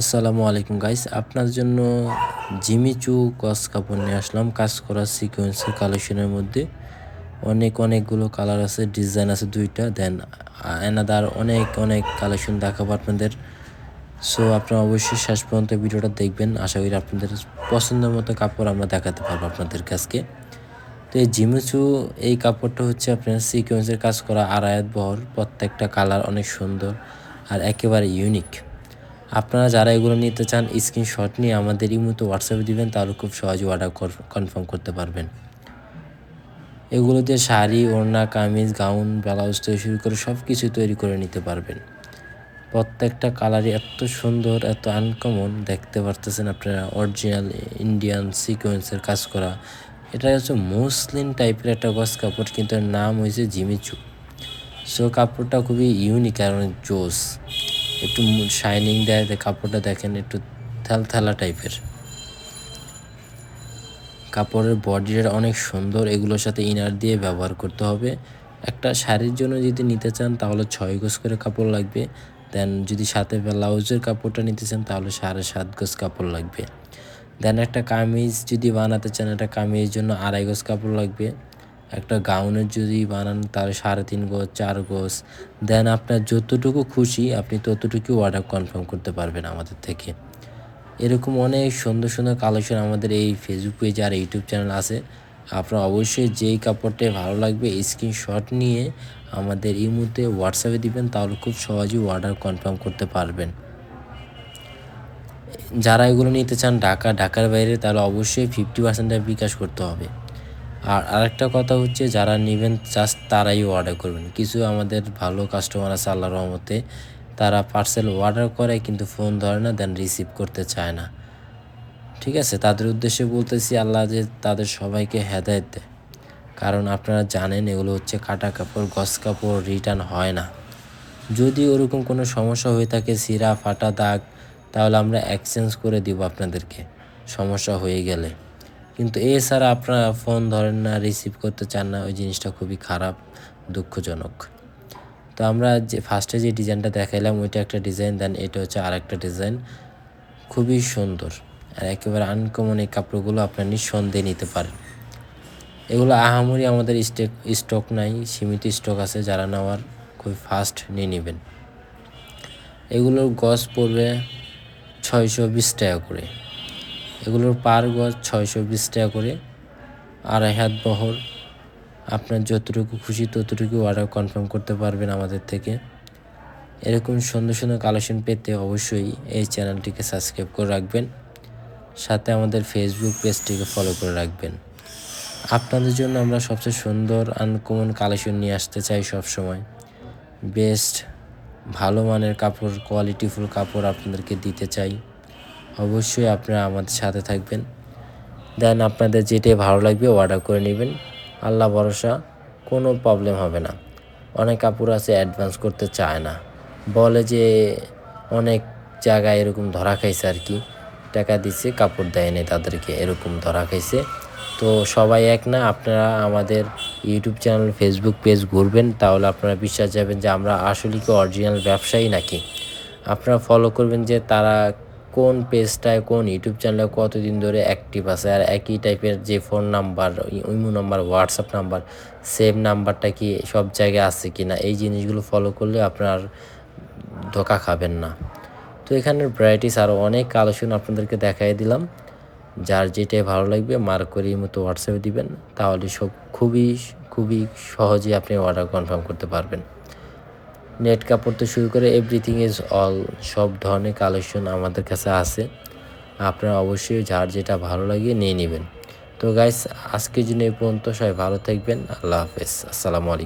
আসসালামু আলাইকুম গাইস, আপনার জন্য জিমি চু গস কাপড় নিয়ে আসলাম। কাজ করা সিকোয়েন্সের কালেকশনের মধ্যে অনেকগুলো কালার আছে, ডিজাইন আছে দুইটা। দেন এনাদার অনেক কালেকশন দেখাবো আপনাদের। সো আপনারা অবশ্যই শেষ পর্যন্ত ভিডিওটা দেখবেন। আশা করি আপনাদের পছন্দের মতো কাপড় আমরা দেখাতে পারবো আপনাদের কাছকে। তো এই জিমিচু এই কাপড়টা হচ্ছে আপনার সিকোয়েন্সের কাজ করা, আড়ায়াত বহর, প্রত্যেকটা কালার অনেক সুন্দর আর একেবারে ইউনিক। আপনারা যারা এগুলো নিতে চান স্ক্রিনশট নিয়ে আমাদের ইমোতে হোয়াটসঅ্যাপে দিবেন, তাহলে খুব সহজে অর্ডার কনফার্ম করতে পারবেন। এগুলো দিয়ে শাড়ি, ওড়না, কামিজ, গাউন, ব্লাউজ থেকে শুরু করে সব কিছু তৈরি করে নিতে পারবেন। প্রত্যেকটা কালারই এত সুন্দর, এত আনকমন, দেখতে পারতেছেন আপনারা। অরিজিনাল ইন্ডিয়ান সিকোয়েন্সের কাজ করা, এটা হচ্ছে মসলিন টাইপের একটা গস কাপড়, কিন্তু এর নাম হয়েছে জিমিচু। সো কাপড়টা খুবই ইউনিক আর অনেক জোস, একটু শাইনিং দেয়। কাপড়টা দেখেন একটু থালথালা টাইপের। কাপড়ের বডিটা অনেক সুন্দর। এগুলোর সাথে ইনার দিয়ে ব্যবহার করতে হবে। একটা শাড়ির জন্য যদি নিতে চান তাহলে 6 গজ করে কাপড় লাগবে। দেন যদি সাথে ব্লাউজের কাপড়টা নিতে চান তাহলে 7.5 গজ কাপড় লাগবে। দেন একটা কামিজ যদি বানাতে চান, একটা কামিজের জন্য 2.5 গজ কাপড় লাগবে। একটা গাউনের যদি বানান তাহলে 3.5 গজ, 4 গজ। দেন আপনার যতটুকু খুশি আপনি ততটুকু অর্ডার কনফার্ম করতে পারবেন আমাদের থেকে। এরকম অনেক সুন্দর কালেকশন আমাদের এই ফেসবুক পেজ আর ইউটিউব চ্যানেল আছে। আপনারা অবশ্যই যেই কাপড়টাই ভালো লাগবে স্ক্রিনশট নিয়ে আমাদের ইমোতে হোয়াটসঅ্যাপে দিবেন, তাহলে খুব সহজেই অর্ডার কনফার্ম করতে পারবেন। যারা এগুলো নিতে চান ঢাকার বাইরে, তাহলে অবশ্যই 50% বিকাশ করতে হবে। আর আরেকটা কথা হচ্ছে, যারা নেবেন জাস্ট তারাই অর্ডার করবেন। কিছু আমাদের ভালো কাস্টমার আছে আল্লাহর রহমতে, তারা পার্সেল অর্ডার করে কিন্তু ফোন ধরে না, দেন রিসিভ করতে চায় না। ঠিক আছে, তাদের উদ্দেশ্যে বলতেছি আল্লাহ যে তাদের সবাইকে হেদায়েত দেয়। কারণ আপনারা জানেন এগুলো হচ্ছে কাটা কাপড়, গস কাপড় রিটার্ন হয় না। যদি ওরকম কোনো সমস্যা হয়ে থাকে, ছিঁড়া ফাটা দাগ, তাহলে আমরা এক্সচেঞ্জ করে দিব আপনাদেরকে, সমস্যা হয়ে গেলে। কিন্তু এছাড়া আপনারা ফোন ধরেন না, রিসিভ করতে চান না, ওই জিনিসটা খুবই খারাপ, দুঃখজনক। তো আমরা যে ফার্স্টে যে ডিজাইনটা দেখাইলাম ওইটা একটা ডিজাইন, দেন এটা হচ্ছে আরেকটা ডিজাইন, খুবই সুন্দর আর একেবারে আনকমন। এই কাপড়গুলো আপনার নিঃসন্দেহে নিতে পারেন। এগুলো আহামরি আমাদের স্টক নাই, সীমিত স্টক আছে। যারা নেওয়ার খুব ফাস্ট নিয়ে নেবেন। এগুলোর গজ পড়বে 620 টাকা করে। এগুলোর পার গজ 620 টাকা করে। 2.5 হাত বহর, আপনার যতটুকু খুশি ততটুকু অর্ডার কনফার্ম করতে পারবেন আমাদের থেকে। এরকম সুন্দর কালেকশন পেতে অবশ্যই এই চ্যানেলটিকে সাবস্ক্রাইব করে রাখবেন, সাথে আমাদের ফেসবুক পেজটিকে ফলো করে রাখবেন। আপনাদের জন্য আমরা সবচেয়ে সুন্দর আনকমন কালেকশন নিয়ে আসতে চাই সবসময়। বেস্ট ভালো মানের কাপড়, কোয়ালিটিফুল কাপড় আপনাদেরকে দিতে চাই। অবশ্যই আপনারা আমাদের সাথে থাকবেন। দেন আপনাদের যেটাই ভালো লাগবে অর্ডার করে নেবেন। আল্লাহ ভরসা, কোনো প্রবলেম হবে না। অনেক কাপড় আছে অ্যাডভান্স করতে চায় না, বলে যে অনেক জায়গায় এরকম ধরা খাইছে আর কি, টাকা দিচ্ছে কাপড় দেয় নাই তাদেরকে, এরকম ধরা খাইছে। তো সবাই এক না। আপনারা আমাদের ইউটিউব চ্যানেল, ফেসবুক পেজ ঘুরবেন, তাহলে আপনারা বিশ্বাস যাবেন যে আমরা আসলে কি অরিজিনাল ব্যবসায়ী নাকি। আপনারা ফলো করবেন যে তারা কোন পেজটায়, কোন ইউটিউব চ্যানেলে কতদিন ধরে অ্যাক্টিভ আছে, আর একই টাইপের যে phone number, imo number, WhatsApp number, same নাম্বারটা কি সব জায়গায় আছে কি না, এই জিনিসগুলো ফলো করলে আপনার ধোকা খাবেন না। তো এখানের ভ্যারাইটিস আরও অনেক কালেকশন আপনাদেরকে দেখাই দিলাম। যার যেটাই ভালো লাগবে মার্ক করে মতো হোয়াটসঅ্যাপে দিবেন, তাহলে সব খুবই সহজেই আপনি অর্ডার কনফার্ম করতে পারবেন। নেট কাপড় তো শুরু করে এভরিথিং ইজ অল, সব ধরনের কালেকশন আমাদের কাছে আছে। আপনারা অবশ্যই যার যেটা ভালো লাগে নিয়ে নেবেন। তো গাইস, আজকের জন্য এই পর্যন্ত। সবাই ভালো থাকবেন। আল্লাহ হাফেজ। আসসালামু আলাইকুম।